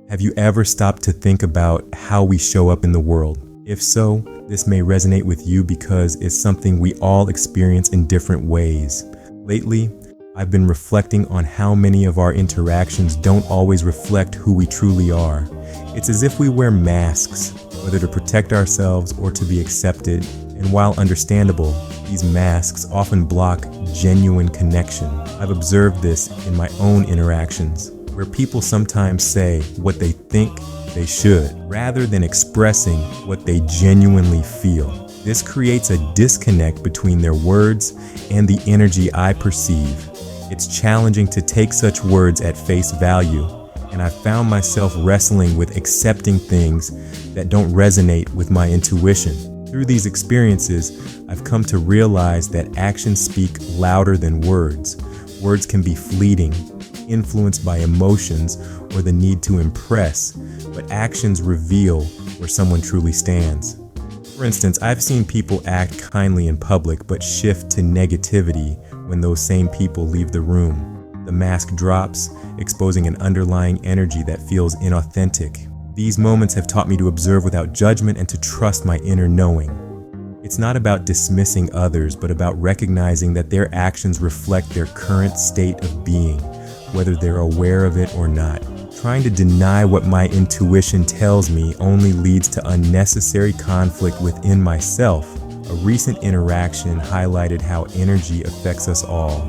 Have you ever stopped to think about how we show up in the world? If so, this may resonate with you because it's something we all experience in different ways. Lately, I've been reflecting on how many of our interactions don't always reflect who we truly are. It's as if we wear masks, whether to protect ourselves or to be accepted. And while understandable, these masks often block genuine connection. I've observed this in my own interactions, where people sometimes say what they think they should, rather than expressing what they genuinely feel. This creates a disconnect between their words and the energy I perceive. It's challenging to take such words at face value, and I found myself wrestling with accepting things that don't resonate with my intuition. Through these experiences, I've come to realize that actions speak louder than words. Words can be fleeting, influenced by emotions or the need to impress, but actions reveal where someone truly stands. For instance, I've seen people act kindly in public but shift to negativity when those same people leave the room. The mask drops, exposing an underlying energy that feels inauthentic. These moments have taught me to observe without judgment and to trust my inner knowing. It's not about dismissing others, but about recognizing that their actions reflect their current state of being, whether they're aware of it or not. Trying to deny what my intuition tells me only leads to unnecessary conflict within myself. A recent interaction highlighted how energy affects us all.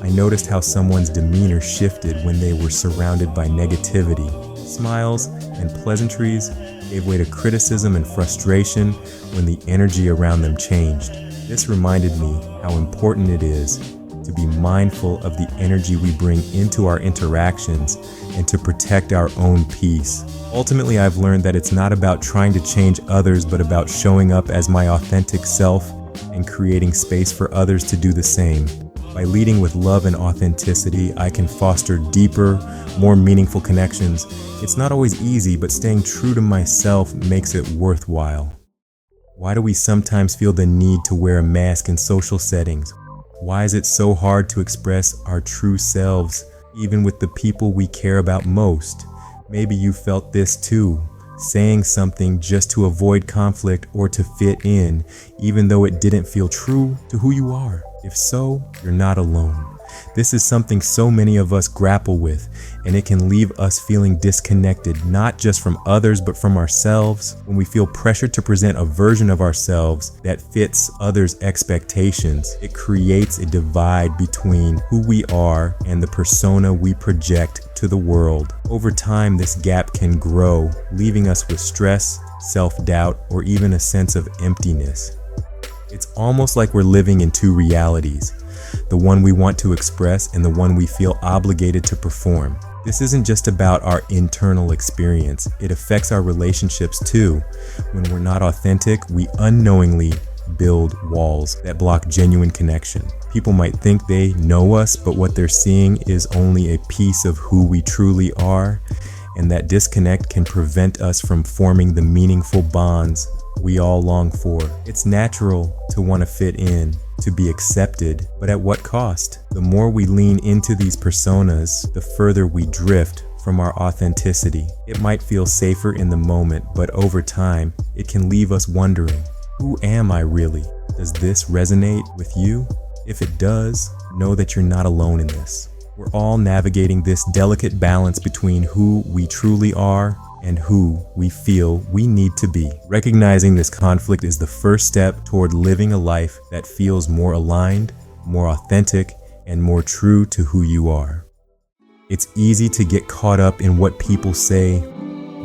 I noticed how someone's demeanor shifted when they were surrounded by negativity. Smiles and pleasantries gave way to criticism and frustration when the energy around them changed. This reminded me how important it is to be mindful of the energy we bring into our interactions and to protect our own peace. Ultimately, I've learned that it's not about trying to change others, but about showing up as my authentic self and creating space for others to do the same. By leading with love and authenticity, I can foster deeper, more meaningful connections. It's not always easy, but staying true to myself makes it worthwhile. Why do we sometimes feel the need to wear a mask in social settings? Why is it so hard to express our true selves, even with the people we care about most? Maybe you felt this too, saying something just to avoid conflict or to fit in, even though it didn't feel true to who you are. If so, you're not alone. This is something so many of us grapple with, and it can leave us feeling disconnected, not just from others, but from ourselves. When we feel pressured to present a version of ourselves that fits others' expectations, it creates a divide between who we are and the persona we project to the world. Over time, this gap can grow, leaving us with stress, self-doubt, or even a sense of emptiness. It's almost like we're living in two realities, the one we want to express and the one we feel obligated to perform. This isn't just about our internal experience, it affects our relationships too. When we're not authentic, we unknowingly build walls that block genuine connection. People might think they know us, but what they're seeing is only a piece of who we truly are, and that disconnect can prevent us from forming the meaningful bonds we all long for. It's natural to want to fit in, to be accepted, but at what cost? The more we lean into these personas, the further we drift from our authenticity. It might feel safer in the moment, but over time, it can leave us wondering, who am I really? Does this resonate with you? If it does, know that you're not alone in this. We're all navigating this delicate balance between who we truly are and who we feel we need to be. Recognizing this conflict is the first step toward living a life that feels more aligned, more authentic, and more true to who you are. It's easy to get caught up in what people say.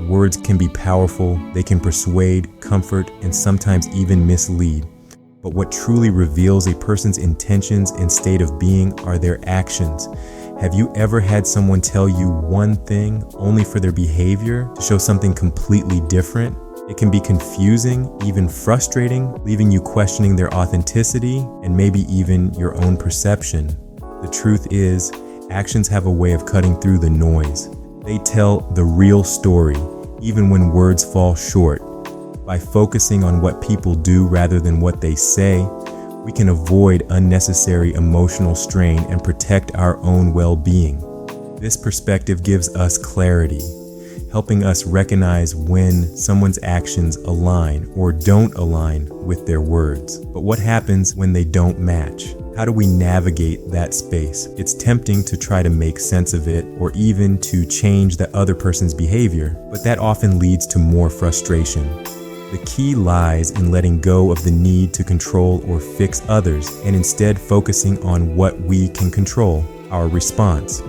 Words can be powerful, they can persuade, comfort, and sometimes even mislead. But what truly reveals a person's intentions and state of being are their actions. Have you ever had someone tell you one thing only for their behavior to show something completely different? It can be confusing, even frustrating, leaving you questioning their authenticity and maybe even your own perception. The truth is, actions have a way of cutting through the noise. They tell the real story, even when words fall short. By focusing on what people do rather than what they say, we can avoid unnecessary emotional strain and protect our own well-being. This perspective gives us clarity. helping us recognize when someone's actions align or don't align with their words. But what happens when they don't match? How do we navigate that space? It's tempting to try to make sense of it or even to change the other person's behavior, but that often leads to more frustration. The key lies in letting go of the need to control or fix others and instead focusing on what we can control, our response.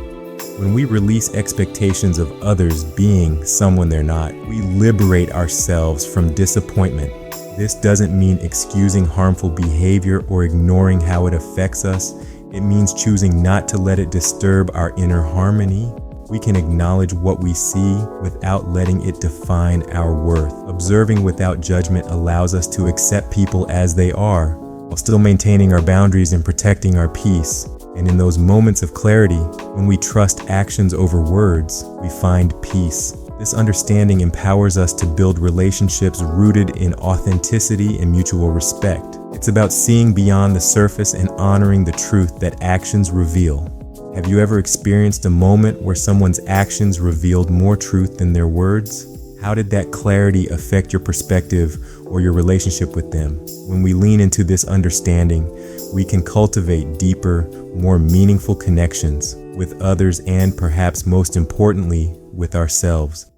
When we release expectations of others being someone they're not, we liberate ourselves from disappointment. This doesn't mean excusing harmful behavior or ignoring how it affects us. It means choosing not to let it disturb our inner harmony. We can acknowledge what we see without letting it define our worth. Observing without judgment allows us to accept people as they are, while still maintaining our boundaries and protecting our peace. And in those moments of clarity, when we trust actions over words, we find peace. This understanding empowers us to build relationships rooted in authenticity and mutual respect. It's about seeing beyond the surface and honoring the truth that actions reveal. Have you ever experienced a moment where someone's actions revealed more truth than their words? How did that clarity affect your perspective or your relationship with them? When we lean into this understanding, we can cultivate deeper, more meaningful connections with others and, perhaps most importantly, with ourselves.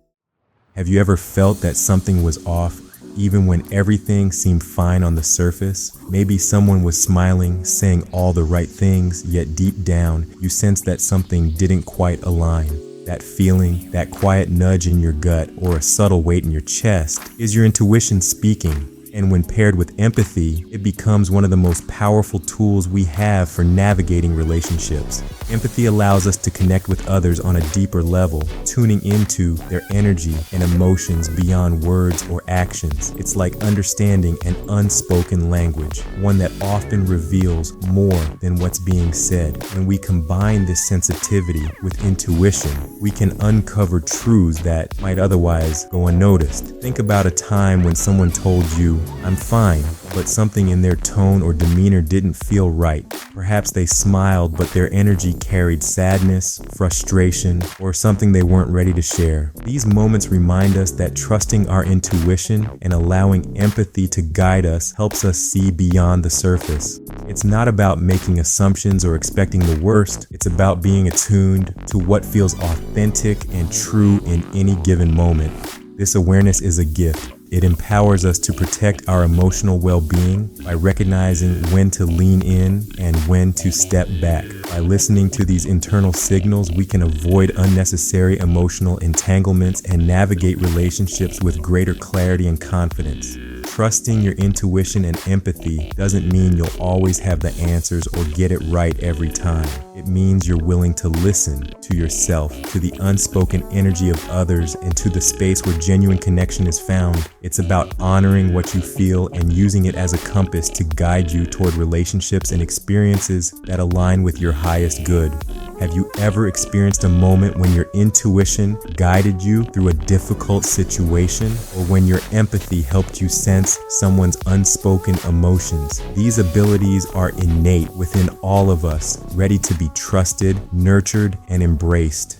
Have you ever felt that something was off, even when everything seemed fine on the surface? Maybe someone was smiling, saying all the right things, yet deep down, you sense that something didn't quite align. That feeling, that quiet nudge in your gut, or a subtle weight in your chest, is your intuition speaking. And when paired with empathy, it becomes one of the most powerful tools we have for navigating relationships. Empathy allows us to connect with others on a deeper level, tuning into their energy and emotions beyond words or actions. It's like understanding an unspoken language, one that often reveals more than what's being said. When we combine this sensitivity with intuition, we can uncover truths that might otherwise go unnoticed. Think about a time when someone told you, "I'm fine," but something in their tone or demeanor didn't feel right. Perhaps they smiled, but their energy carried sadness, frustration, or something they weren't ready to share. These moments remind us that trusting our intuition and allowing empathy to guide us helps us see beyond the surface. It's not about making assumptions or expecting the worst. It's about being attuned to what feels authentic and true in any given moment. This awareness is a gift. It empowers us to protect our emotional well-being by recognizing when to lean in and when to step back. By listening to these internal signals, we can avoid unnecessary emotional entanglements and navigate relationships with greater clarity and confidence. Trusting your intuition and empathy doesn't mean you'll always have the answers or get it right every time. It means you're willing to listen to yourself, to the unspoken energy of others, and to the space where genuine connection is found. It's about honoring what you feel and using it as a compass to guide you toward relationships and experiences that align with your highest good. Have you ever experienced a moment when your intuition guided you through a difficult situation, or when your empathy helped you sense someone's unspoken emotions? These abilities are innate within all of us, ready to be trusted, nurtured, and embraced.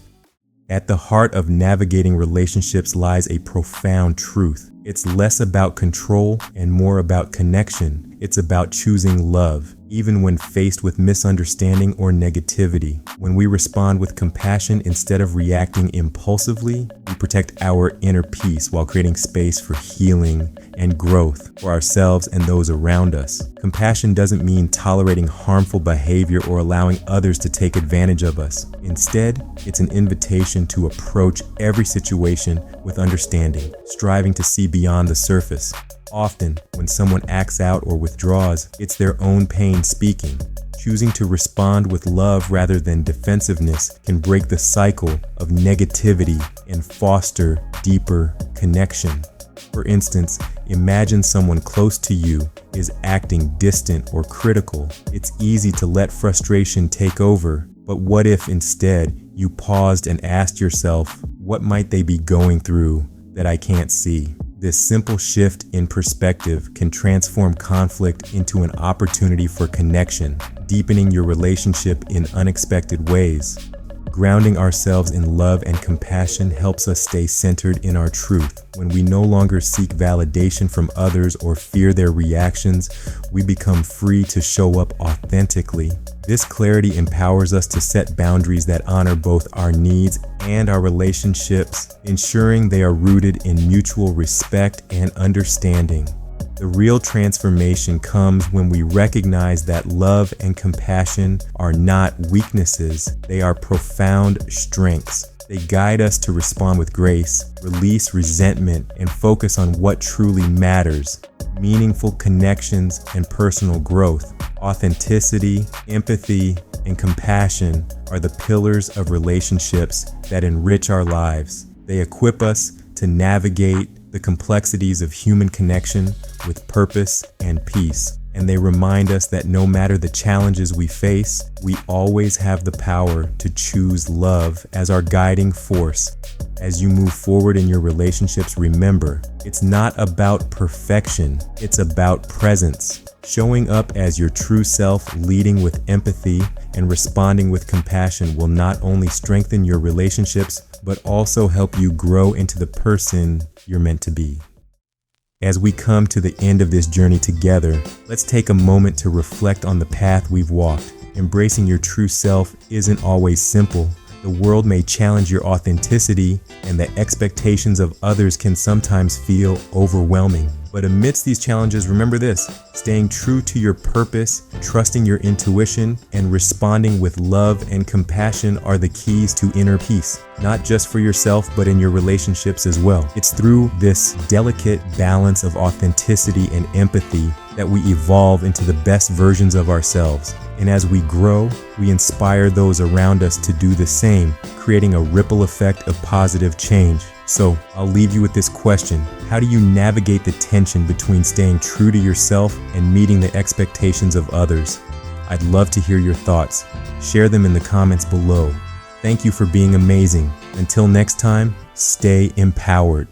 At the heart of navigating relationships lies a profound truth. It's less about control and more about connection. It's about choosing love, even when faced with misunderstanding or negativity. When we respond with compassion instead of reacting impulsively, we protect our inner peace while creating space for healing and growth for ourselves and those around us. Compassion doesn't mean tolerating harmful behavior or allowing others to take advantage of us. Instead, it's an invitation to approach every situation with understanding, striving to see beyond the surface. Often, when someone acts out or withdraws, it's their own pain speaking. Choosing to respond with love rather than defensiveness can break the cycle of negativity and foster deeper connection. For instance, imagine someone close to you is acting distant or critical. It's easy to let frustration take over, but what if instead you paused and asked yourself, what might they be going through that I can't see? This simple shift in perspective can transform conflict into an opportunity for connection, deepening your relationship in unexpected ways. Grounding ourselves in love and compassion helps us stay centered in our truth. When we no longer seek validation from others or fear their reactions, we become free to show up authentically. This clarity empowers us to set boundaries that honor both our needs and our relationships, ensuring they are rooted in mutual respect and understanding. The real transformation comes when we recognize that love and compassion are not weaknesses, they are profound strengths. They guide us to respond with grace, release resentment, and focus on what truly matters: meaningful connections and personal growth. Authenticity, empathy, and compassion are the pillars of relationships that enrich our lives. They equip us to navigate the complexities of human connection with purpose and peace. And they remind us that no matter the challenges we face, we always have the power to choose love as our guiding force. As you move forward in your relationships, remember, it's not about perfection, it's about presence. Showing up as your true self, leading with empathy, and responding with compassion will not only strengthen your relationships, but also help you grow into the person you're meant to be. As we come to the end of this journey together, let's take a moment to reflect on the path we've walked. Embracing your true self isn't always simple. The world may challenge your authenticity, and the expectations of others can sometimes feel overwhelming. But amidst these challenges, remember this: staying true to your purpose, trusting your intuition, and responding with love and compassion are the keys to inner peace, not just for yourself, but in your relationships as well. It's through this delicate balance of authenticity and empathy that we evolve into the best versions of ourselves. And as we grow, we inspire those around us to do the same, creating a ripple effect of positive change. So I'll leave you with this question: how do you navigate the tension between staying true to yourself and meeting the expectations of others? I'd love to hear your thoughts. Share them in the comments below. Thank you for being amazing. Until next time, stay empowered.